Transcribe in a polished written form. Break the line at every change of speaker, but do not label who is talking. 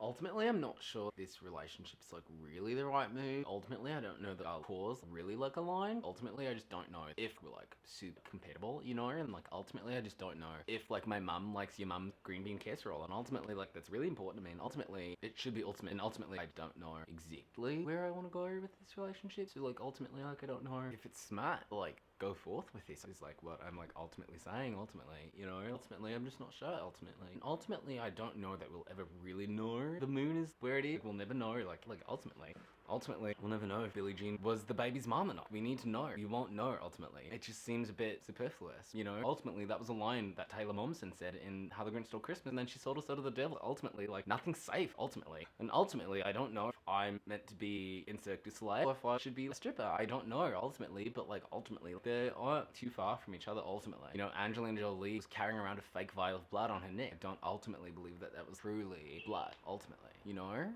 Ultimately, I'm not sure this relationship's like really the right move. Ultimately, I don't know that our cause really like align. Ultimately, I just don't know if we're like super compatible, you know? And like ultimately, I just don't know if like my mum likes your mum's green bean casserole. And ultimately, like that's really important to me. And ultimately, it should be ultimate. And ultimately, I don't know exactly where I want to go with this relationship. So like ultimately, like I don't know if it's smart. Like go forth with this is like what I'm like ultimately saying. Ultimately, you know, ultimately I'm just not sure. Ultimately I don't know that we'll ever really know the moon is where it is. We'll never know. Like ultimately we'll never know if Billie Jean was the baby's mom or not. We need to know. You won't know ultimately. It just seems a bit superfluous, you know. Ultimately that was a line that Taylor Momsen said in How the Grinch Stole Christmas, and then she sold us out to the devil. Ultimately, like nothing's safe. Ultimately I don't know if I'm meant to be in Cirque du Soleil or if I should be a stripper. I don't know ultimately, but like ultimately they aren't too far from each other ultimately. You know, Angelina Jolie was carrying around a fake vial of blood on her neck. I don't ultimately believe that that was truly blood ultimately, you know?